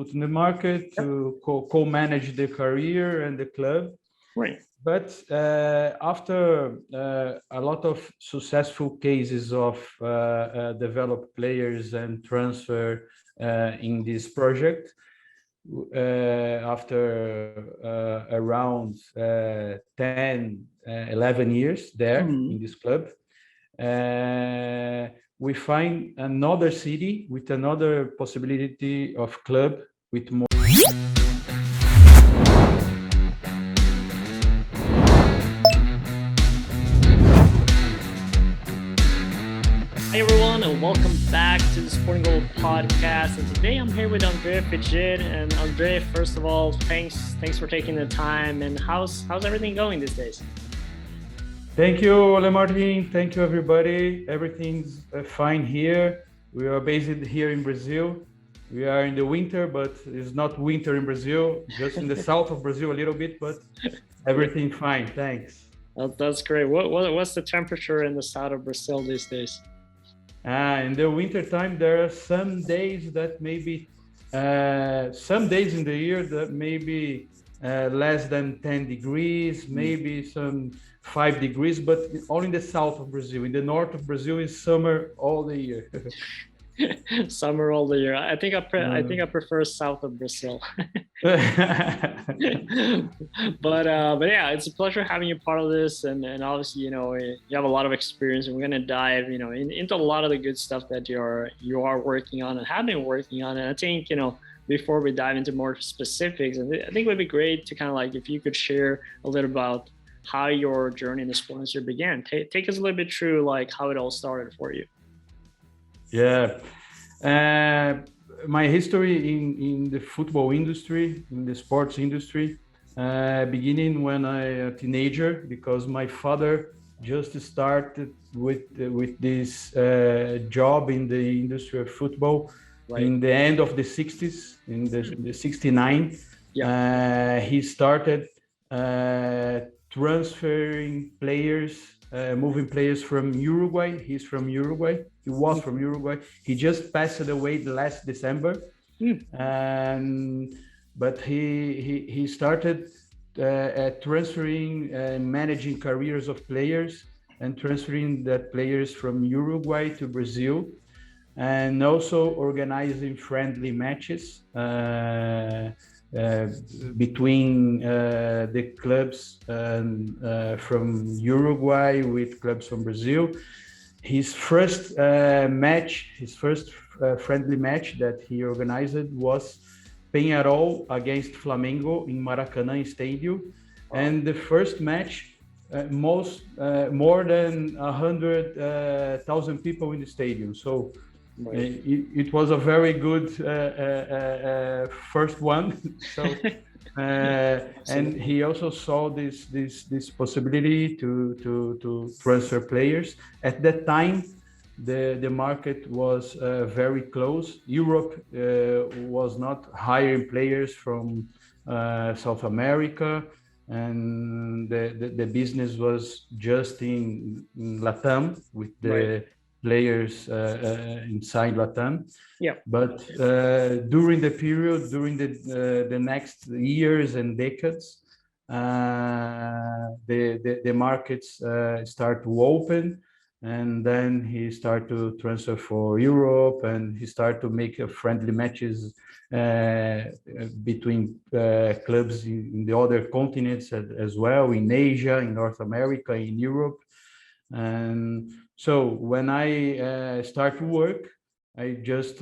put in the market to co-manage the career and the club. Right. But after a lot of successful cases of developed players and transfer in this project, after around 10, 11 years there in this club, we find another city with another possibility of club with more. Hi everyone, and welcome back to the Sporting Goal podcast. And today I'm here with André Figer. And André, first of all, thanks for taking the time. And how's everything going these days? Thank you, Ole Martin. Thank you, everybody. Everything's fine here. We are based here in Brazil. We are in the winter, but it's not winter in Brazil, just in the south of Brazil a little bit, but everything fine. Thanks. That's great. What's the temperature in the south of Brazil these days? In the winter time, there are some days that maybe, some days in the year that maybe less than 10 degrees, maybe some 5 degrees, but all in the south of Brazil. In the north of Brazil is summer all the year. Summer all the year. I think I prefer south of Brazil. But yeah, it's a pleasure having you part of this, and obviously you have a lot of experience, and we're gonna dive into a lot of the good stuff that you are working on and have been working on. And I think before we dive into more specifics, I think it would be great to kind of like if you could share a little about how your journey in the sport industry began. Take us a little bit through like how it all started for you. Yeah, my history in the football industry, in the sports industry, beginning when I a teenager, because my father just started with this job in the industry of football in the end of the 60s, in the 69. Yeah. He started transferring players, moving players from Uruguay. He's from Uruguay. He was from Uruguay. He just passed away last December. But he started transferring and managing careers of players and transferring that players from Uruguay to Brazil, and also organizing friendly matches between the clubs from Uruguay with clubs from Brazil. His first friendly match that he organized was Peñarol against Flamengo in Maracanã Stadium. And the first match, more than 100,000 people in the stadium. So it was a very good first one. So and he also saw this possibility to transfer players. At that time, the market was very close. Europe was not hiring players from South America, and the business was just in Latam with the players inside Latam. Yeah. But during the period, during the next years and decades, the markets start to open, and then he started to transfer for Europe, and he started to make friendly matches between clubs in the other continents as well, in Asia, in North America, in Europe. And so when I start to work, I just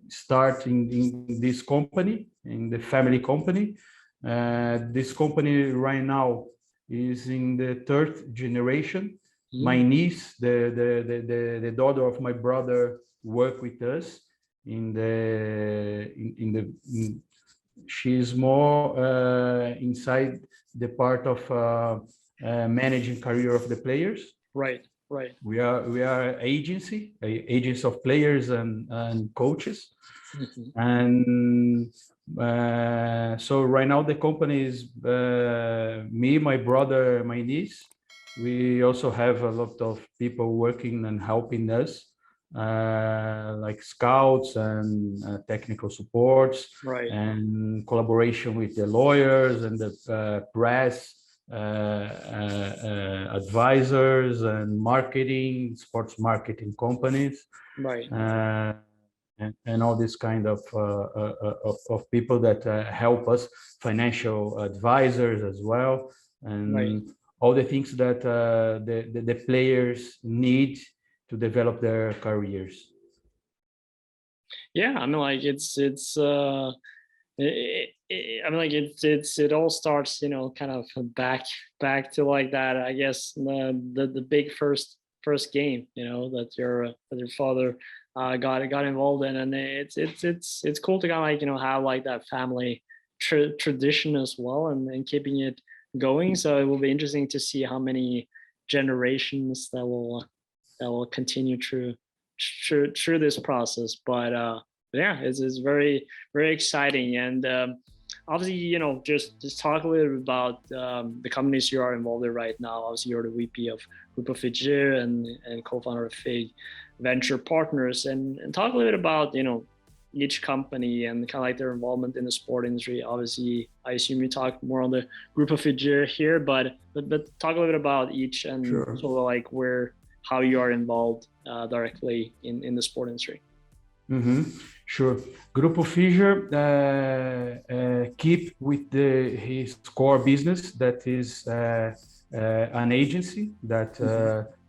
start in this company, in the family company. This company right now is in the third generation. My niece, the daughter of my brother, work with us she's more inside the part of managing career of the players. Right. We are agency of players and coaches. And so right now the company is me, my brother, my niece. We also have a lot of people working and helping us. like scouts and technical supports, Right. and collaboration with the lawyers and the press, advisors and marketing, sports marketing companies, Right. and all this kind of people that help us, financial advisors as well, Right. and all the things that the players need to develop their careers. Yeah, I mean, like I mean, like it all starts, kind of back to like that. I guess the big first game, that your father got involved in, and it's cool to kind of like have like that family tradition as well, and keeping it going. So it will be interesting to see how many generations that will continue through this process. But yeah, it's very very exciting. And obviously, just talk a little bit about the companies you are involved in right now. Obviously, you're the VP of Grupo Figer and co-founder of Fig Venture Partners, and talk a little bit about each company and kind of like their involvement in the sport industry. Obviously, I assume you talk more on the Grupo Figer here, but talk a little bit about each, and Sure. sort of like how you are involved directly in the sport industry. Mm-hmm. Sure. Grupo Figer keep with his core business, that is an agency that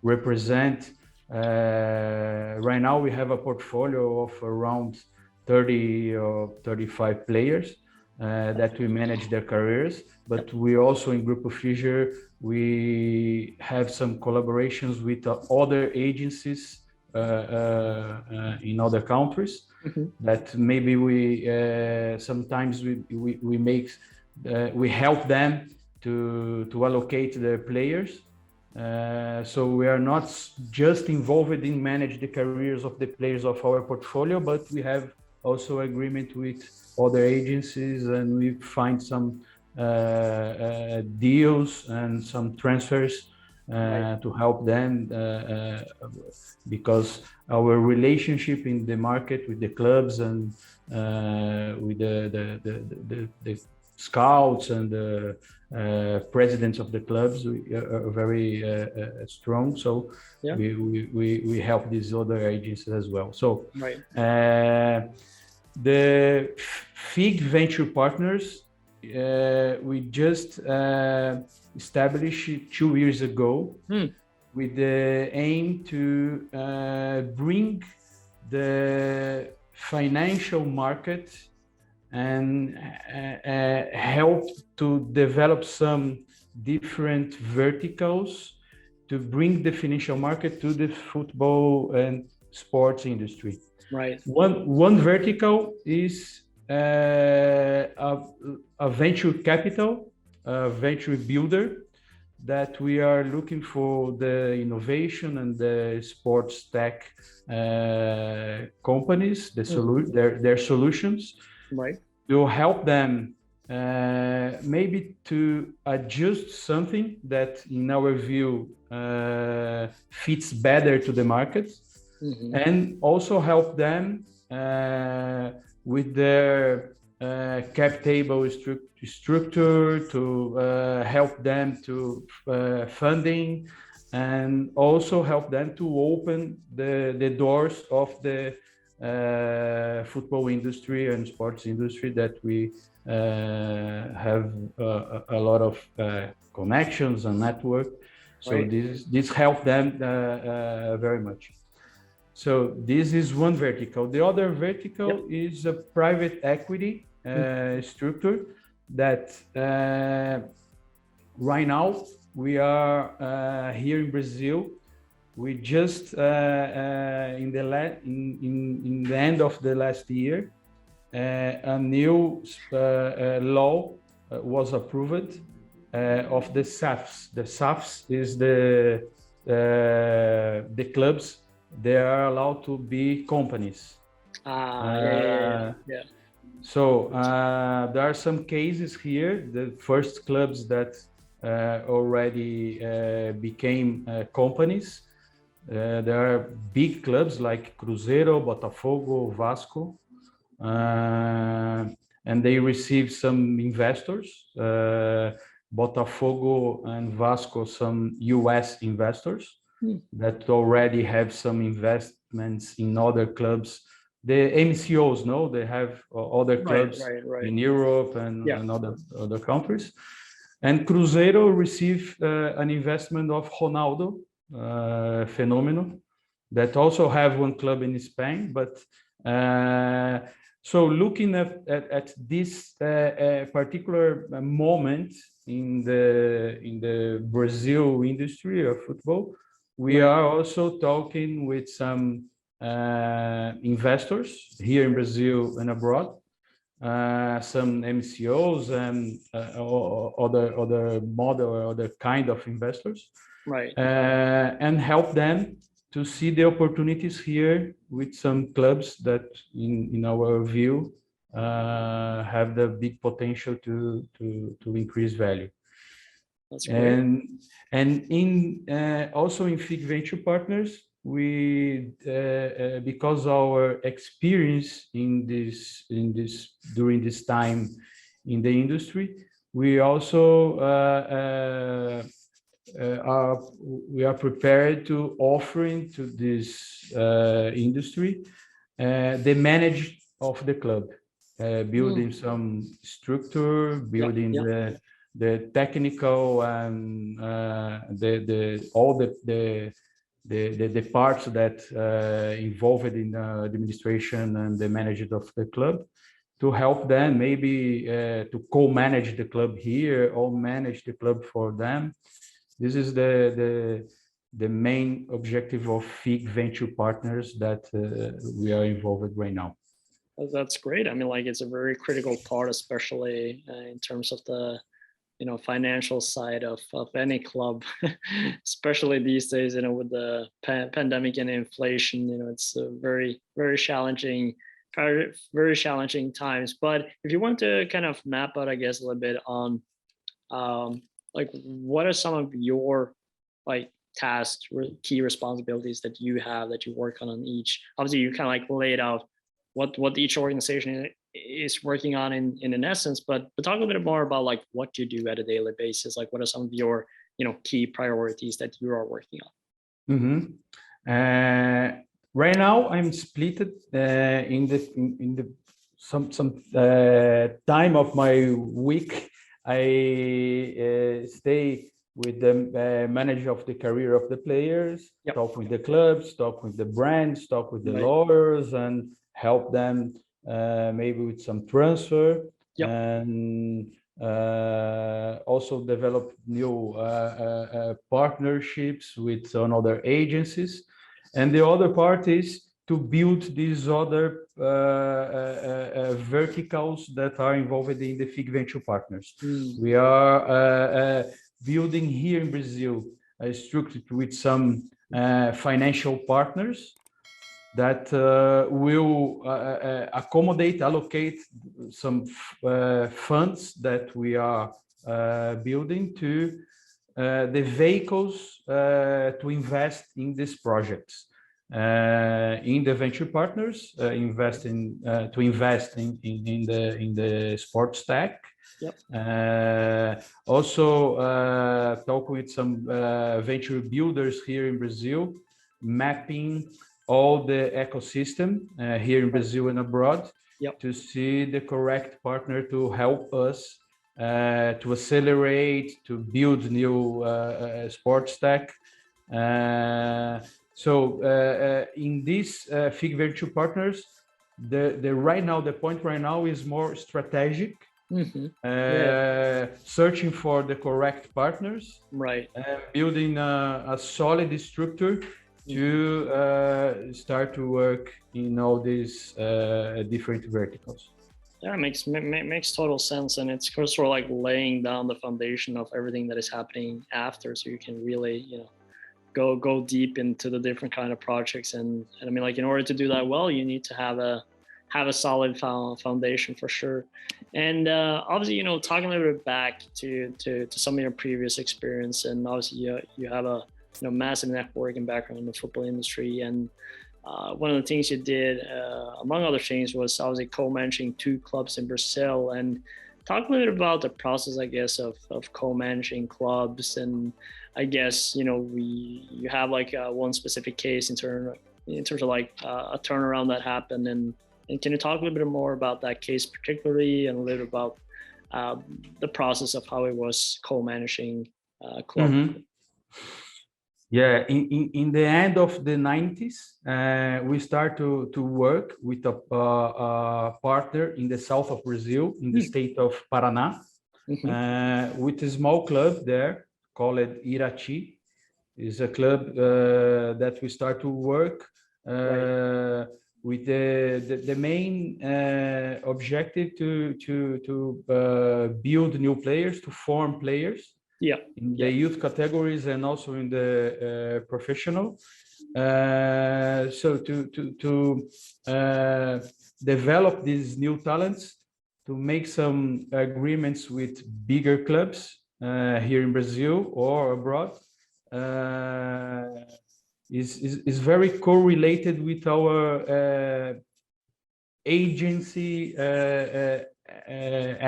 represent. Right now, we have a portfolio of around 30 or 35 players that we manage their careers. But we also in Grupo Figer, we have some collaborations with other agencies in other countries, that maybe we sometimes we make we help them to allocate their players. So we are not just involved in manage the careers of the players of our portfolio, but we have also agreement with other agencies, and we find some deals and some transfers to help them, because our relationship in the market with the clubs and with the scouts and the presidents of the clubs are very strong. So Yeah. we help these other agencies as well. So Right. the Fig Venture Partners, we just established 2 years ago with the aim to bring the financial market and help to develop some different verticals to bring the financial market to the football and sports industry. Right. One vertical is a venture capital, a venture builder, that we are looking for the innovation and the sports tech companies, their solutions, Right. to help them maybe to adjust something that, in our view, fits better to the market, and also help them with their cap table structure, to help them to funding, and also help them to open the doors of the football industry and sports industry, that we have a lot of connections and network. So this help them very much. So this is one vertical. The other vertical is a private equity structure that right now we are here in Brazil. We just in the end of the last year, a new law was approved of the SAFs. The SAFs is the clubs. They are allowed to be companies. Yeah. So there are some cases here. The first clubs that already became companies. There are big clubs like Cruzeiro, Botafogo, Vasco, and they receive some investors. Botafogo and Vasco, some US investors that already have some investments in other clubs. The MCOs, no, they have other clubs in Europe and other countries. And Cruzeiro received an investment of Ronaldo, Phenomenal, that also have one club in Spain. But so looking at this particular moment in the Brazil industry of football, we are also talking with some investors here in Brazil and abroad, some MCOs and other model or other kind of investors, and help them to see the opportunities here with some clubs that, in our view, have the big potential to increase value. That's great. And also in Fig Venture Partners, we because our experience in this during this time in the industry, we also we are prepared to offering to this industry the manage of the club, building some structure, building the technical and all the parts that involved in the administration and the management of the club, to help them maybe to co-manage the club here or manage the club for them. This is the main objective of Fig Venture Partners that we are involved right now. That's great. I mean, like, it's a very critical part, especially in terms of the financial side of any club, especially these days, with the pandemic and inflation. It's a very, very challenging times. But if you want to kind of map out, I guess, a little bit on like, what are some of your like tasks, key responsibilities that you have, that you work on each? Obviously, you kind of like laid out what each organization is working on in an essence, but talk a little bit more about like what you do at a daily basis. Like, what are some of your key priorities that you are working on? Right now, I'm split in the some time of my week. I stay with the manager of the career of the players, talk with the clubs, talk with the brands, talk with the lawyers, and help them maybe with some transfer, and also develop new partnerships with other agencies. And the other part is to build these other verticals that are involved in the Fig Venture Partners. We are building here in Brazil a structure with some financial partners that will allocate some funds that we are building to the vehicles to invest in these projects. In the venture partners, to invest in the sports tech. Also talk with some venture builders here in Brazil, mapping all the ecosystem here in Brazil and abroad, to see the correct partner to help us to accelerate, to build new sports tech. So in this Fig Venture Partners, the point right now is more strategic, searching for the correct partners, building a solid structure to start to work in all these different verticals. Yeah, it makes total sense, and it's sort of like laying down the foundation of everything that is happening after, so you can really go deep into the different kind of projects. And I mean, like, in order to do that well, you need to have a solid foundation for sure. And obviously, talking a little bit back to some of your previous experience, and obviously you have a massive network and background in the football industry. And one of the things you did, among other things, was obviously co-managing 2 clubs in Brazil. And talk a little bit about the process, I guess, of co-managing clubs. And I guess, you have like one specific case in terms of like a turnaround that happened. And can you talk a little bit more about that case particularly, and a little about the process of how it was co-managing club? Mm-hmm. Yeah, in the end of the 90s, we start to work with a partner in the south of Brazil, in the state of Paraná, with a small club there called Irati. It's a club that we start to work with the main objective to build new players, to form players. In the youth categories and also in the professional. So to develop these new talents, to make some agreements with bigger clubs here in Brazil or abroad, is very correlated with our agency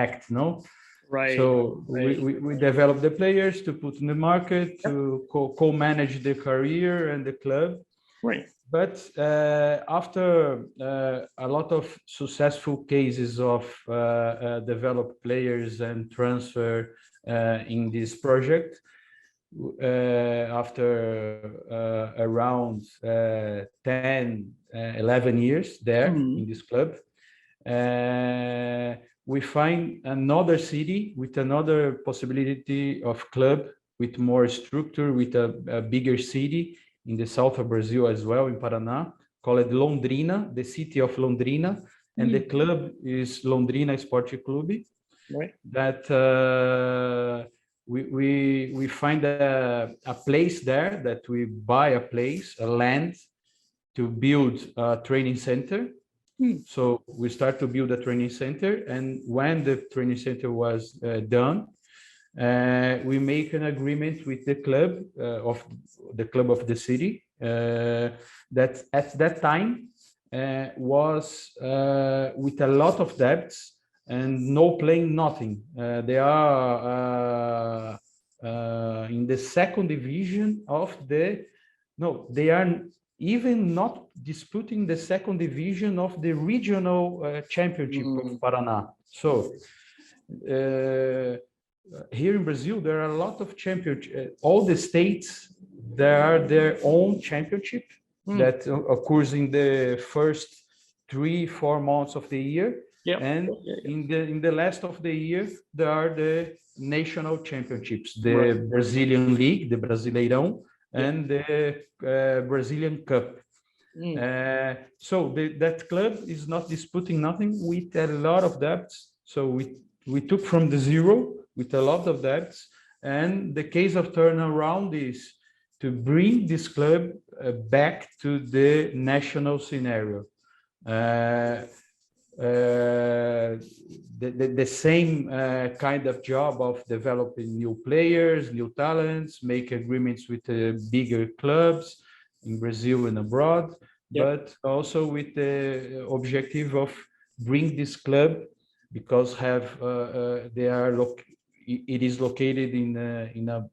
act, no? Right. So we develop the players to put in the market, to co-manage the career and the club. Right. But after a lot of successful cases of developed players and transfer in this project, after around 10, 11 years there in this club, we find another city with another possibility of club with more structure, with a bigger city in the south of Brazil as well, in Paraná, called Londrina, the city of Londrina. And the club is Londrina Esporte Clube. Right. That we find a place there, that we buy a place, a land, to build a training center. So we start to build a training center, and when the training center was done, we make an agreement with the club of the city that at that time was with a lot of debts and no playing nothing. They are in the second division of they are even not disputing the second division of the regional championship of Paraná. So here in Brazil, there are a lot of championships. All the states, there are their own championship that occurs in the first 3-4 months of the year. And in the last of the year, there are the national championships, the Brazilian League, the Brasileirão, and the Brazilian Cup. So that club is not disputing nothing with a lot of debts. So we took from the zero with a lot of debts. And the case of turnaround is to bring this club back to the national scenario. The same kind of job of developing new players, new talents, make agreements with bigger clubs in Brazil and abroad, but also with the objective of bring this club, because it is located in a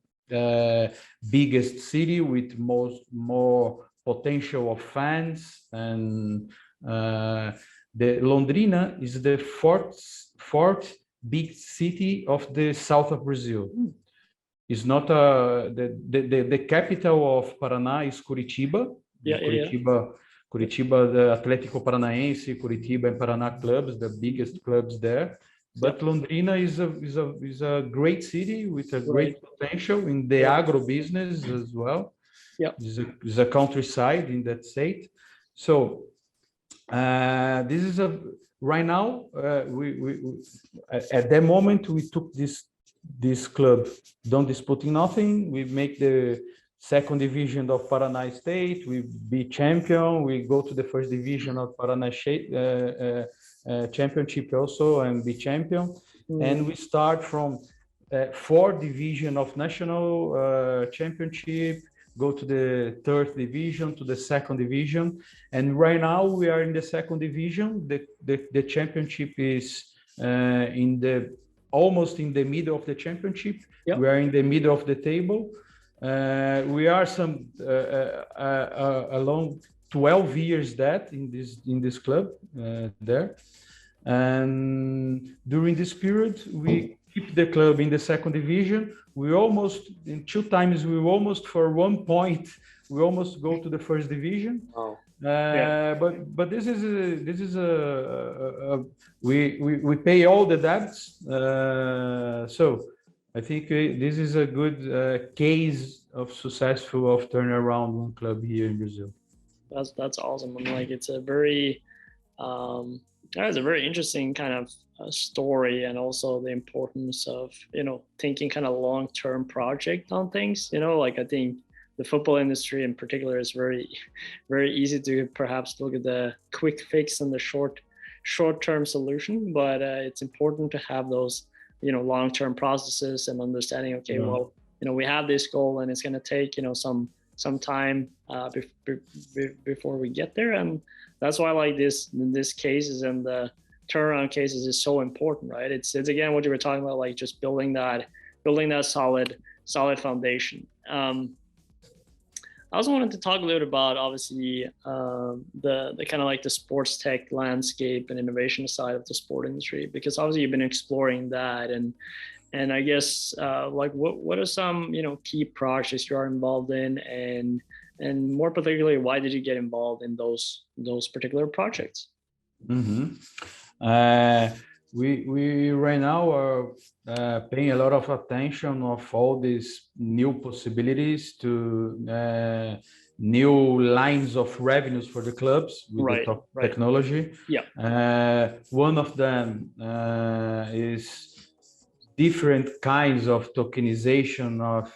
biggest city with more potential of fans, and the Londrina is the fourth big city of the south of Brazil. It's not the capital of Paraná is Curitiba. Curitiba, the Atlético Paranaense, Curitiba and Paraná clubs, the biggest clubs there. But Londrina is a great city with a great potential in the agro business as well. It's a countryside in that state. So this is right now. We at that moment we took this club, don't disputing nothing. We make the second division of Paraná State. We be champion. We go to the first division of Paraná championship also and be champion. And we start from fourth division of national championship, go to the third division, to the second division. And right now we are in the second division. The championship is almost in the middle of the championship. Yep. We are in the middle of the table. We are along 12 years in this club there. And during this period, we keep the club in the second division. We almost, in 2 times, for 1 point, we almost go to the first division. Wow. But this is we pay all the debts. So I think this is a good case of turnaround one club here in Brazil. That's awesome. I'm like, it's a very that's a very interesting kind of story, and also the importance of thinking kind of long-term project on things. Like I think the football industry in particular is very very easy to perhaps look at the quick fix and the short-term solution, but it's important to have those long-term processes and understanding. Okay, well, we have this goal and it's going to take some time before we get there, and that's why like this cases and the turnaround cases is so important, right? It's again what you were talking about, like just building that solid foundation. I also wanted to talk a little about obviously the kind of like the sports tech landscape and innovation side of the sport industry, because obviously you've been exploring that, and I guess like what are some key projects you are involved in, and more particularly, why did you get involved in those particular projects? Mm-hmm. We right now are paying a lot of attention of all these new possibilities to new lines of revenues for the clubs with the top technology. Yeah. One of them is different kinds of tokenization of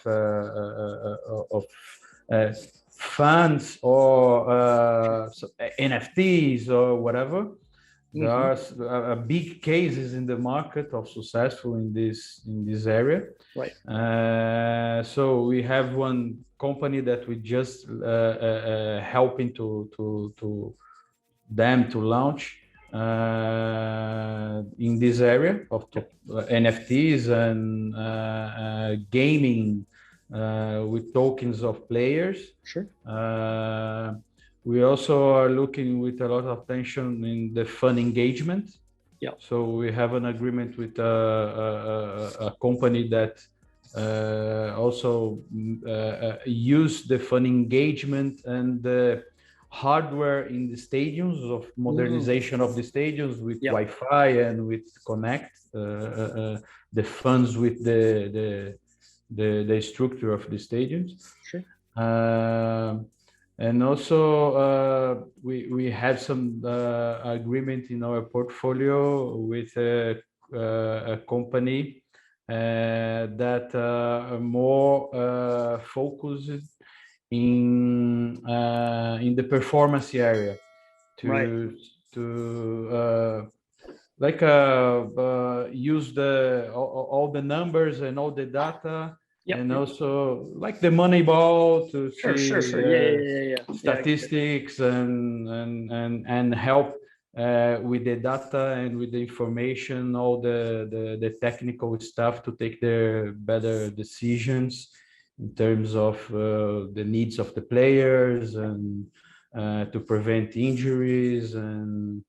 funds or NFTs or whatever. There are big cases in the market of successful in this area. Right. So we have one company that we just helping to them to launch in this area of NFTs and gaming with tokens of players. Sure. We also are looking with a lot of attention in the fun engagement. Yeah. So we have an agreement with a company that also use the fun engagement and the hardware in the stadiums of modernization of the stadiums with Wi-Fi and with Connect, the funds with the structure of the stadiums. Sure. And also we have some agreement in our portfolio with a company that are more focused in the performance area to use all the numbers and all the data. And also like the Moneyball to see statistics and help with the data and with the information, all the technical stuff to take their better decisions in terms of the needs of the players and to prevent injuries and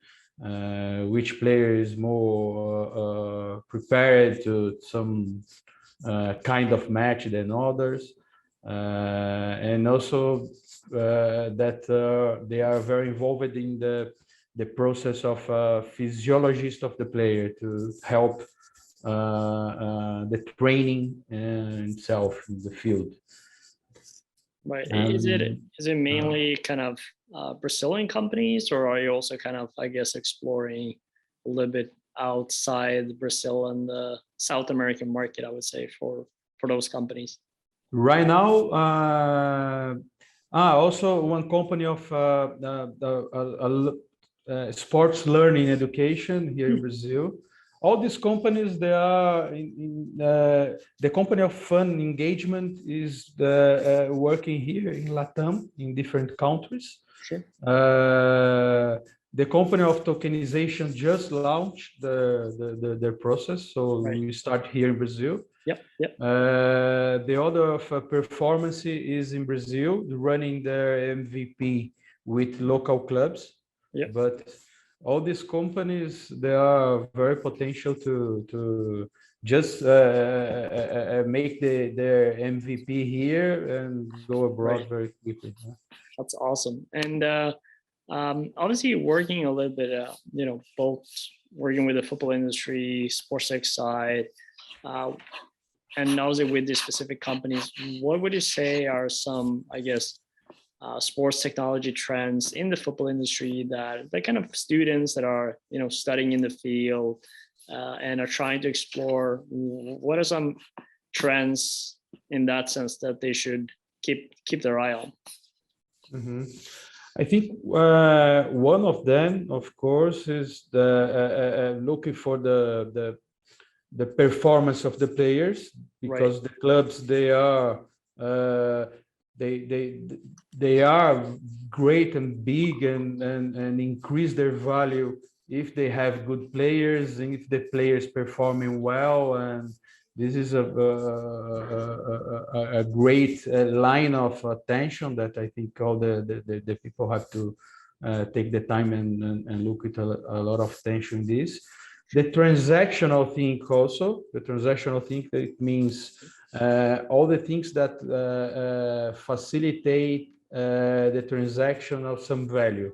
which player is more prepared to some kind of match than others, and also that they are very involved in the process of physiologist of the player to help the training itself in the field. Right. Is it mainly kind of Brazilian companies, or are you also kind of, I guess, exploring a little bit outside Brazil and the South American market, I would say, for those companies? Right now, also one company of sports learning education here in Brazil. all these companies, they are the company of fund engagement is working here in Latam in different countries. Sure. The company of tokenization just launched their process, so Right. we start here in Brazil. Yep. The other of performance is in Brazil, running their MVP with local clubs. Yep. But all these companies, they are very potential to just make their MVP here and go abroad very quickly. That's awesome. And obviously working a little bit, both working with the football industry, sports tech side, and obviously with these specific companies, what would you say are some, I guess, sports technology trends in the football industry that the kind of students that are, studying in the field and are trying to explore? What are some trends in that sense that they should keep their eye on? Mm-hmm. I think one of them, of course, is the looking for the performance of the players, because the clubs, they are they are great and big and increase their value if they have good players and if the players performing well. And this is a great line of attention that I think all the people have to take the time and look at a lot of attention in this. The transactional thing also, it means all the things that facilitate the transaction of some value.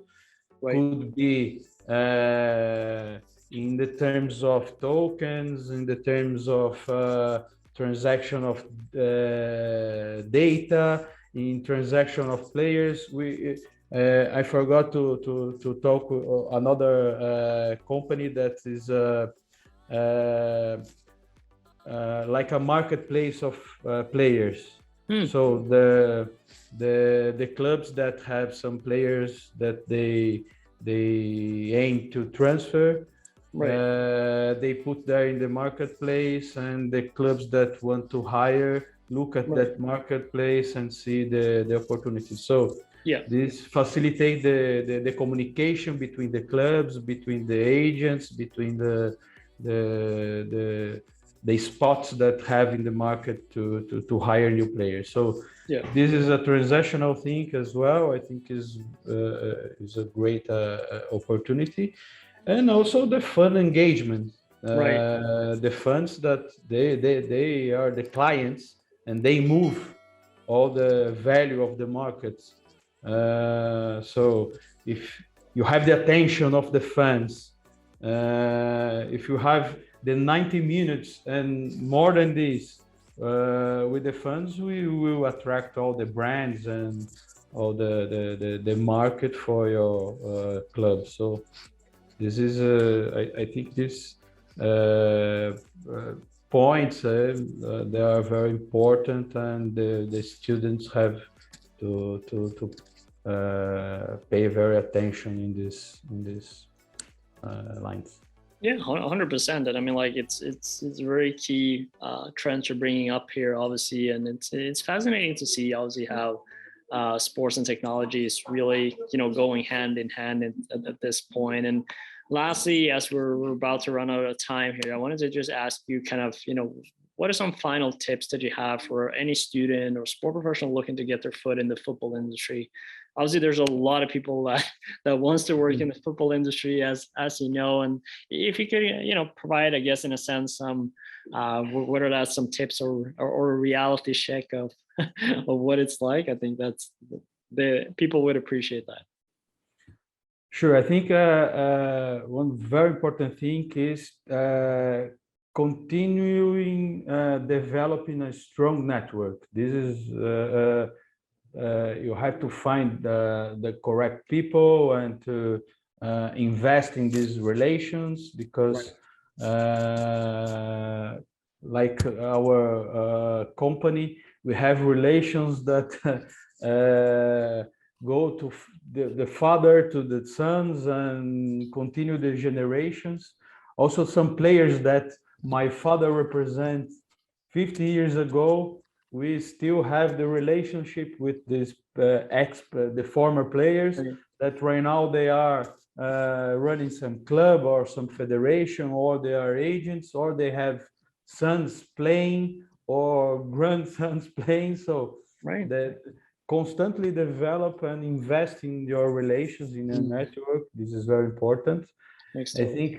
Could be in the terms of tokens, in the terms of transaction of data, in transaction of players. I forgot to talk another company that is like a marketplace of players. So the clubs that have some players that they aim to transfer, they put there in the marketplace, and the clubs that want to hire look at that marketplace and see the opportunity. So this facilitate the communication between the clubs, between the agents, between the spots that have in the market to hire new players. So this is a transactional thing as well. I think is a great opportunity, and also the fund engagement. The funds that they are the clients, and they move all the value of the markets. So if you have the attention of the fans, if you have the 90 minutes and more than this with the funds, we will attract all the brands and all the market for your club. So this is I think this points they are very important, and the students have to pay very attention in this lines. Yeah, 100%. And I mean, like it's a very key trend you're bringing up here, obviously, and it's fascinating to see, obviously, how sports and technology is really going hand in hand at this point. And lastly, as we're about to run out of time here, I wanted to just ask you kind of what are some final tips that you have for any student or sport professional looking to get their foot in the football industry? Obviously, there's a lot of people that wants to work in the football industry, as you know. And if you could, provide, I guess, in a sense, some whether that's some tips or a reality check of of what it's like, I think that's the people would appreciate that. Sure, I think one very important thing is continuing developing a strong network. This is you have to find the correct people and to invest in these relations, because like our company, we have relations that go to the father to the sons and continue the generations. also some players that my father represents 50 years ago, we still have the relationship with this the former players that right now they are running some club or some federation, or they are agents, or they have sons playing or grandsons playing. So that constantly develop and invest in your relations in a network. This is very important. I think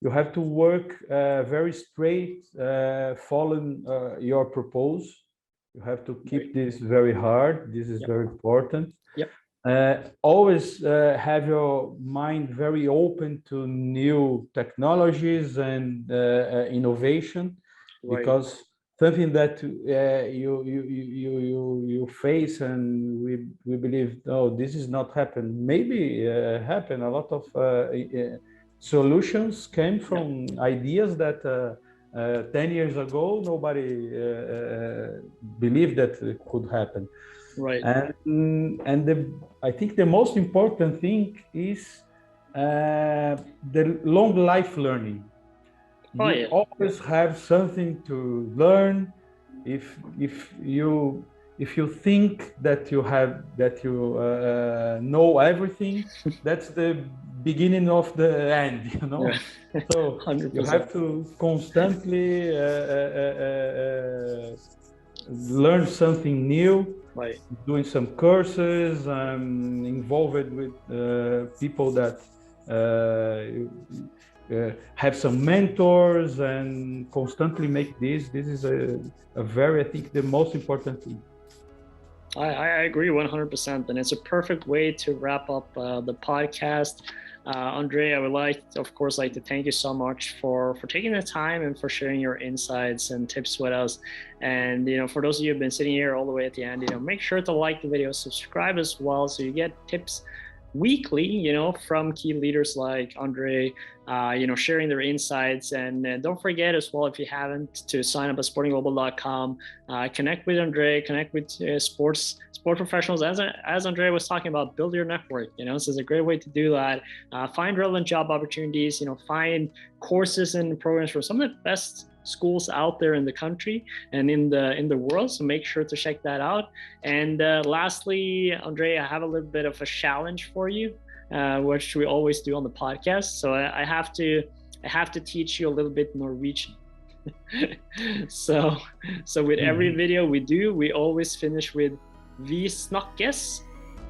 you have to work very straight, following your purpose. You have to keep this very hard. This is very important. Always have your mind very open to new technologies and innovation, because something that you face and we believe, no, this is not happen. Maybe happen. A lot of solutions came from ideas that 10 years ago nobody believed that it could happen. And I think the most important thing is the long life learning. You always have something to learn. If you think that you know everything, that's the beginning of the end, you know. So 100%. You have to constantly learn something new, doing some courses, involved with people that have some mentors, and constantly make this. This is a very, I think, the most important thing. I agree 100%, and it's a perfect way to wrap up the podcast. Andre, I would of course, like to thank you so much for taking the time and for sharing your insights and tips with us. And, you know, for those of you who've been sitting here all the way at the end, you know, make sure to like the video, subscribe as well, so you get tips weekly, you know, from key leaders like Andre, you know, sharing their insights. And don't forget as well, if you haven't, to sign up at sportingglobal.com, connect with Andre, connect with sport professionals. As Andre was talking about, build your network, you know, this is a great way to do that. Find relevant job opportunities, you know, find courses and programs from some of the best schools out there in the country and in the world, so make sure to check that out. And lastly, Andre, I have a little bit of a challenge for you, which we always do on the podcast. So I have to teach you a little bit Norwegian. so with every video we do, we always finish with "Vi snakkes,"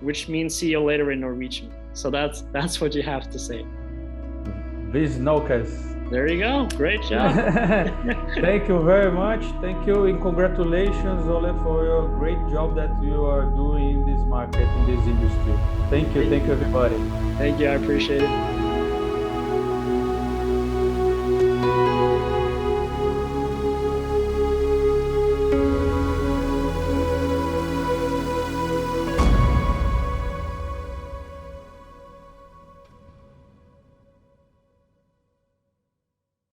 which means see you later in Norwegian. So that's what you have to say. Vi snakkes. There you go. Great job. Thank you very much. Thank you, and congratulations, Ole, for your great job that you are doing in this market, in this industry. Thank you. Thank you, everybody. Thank you. I appreciate it.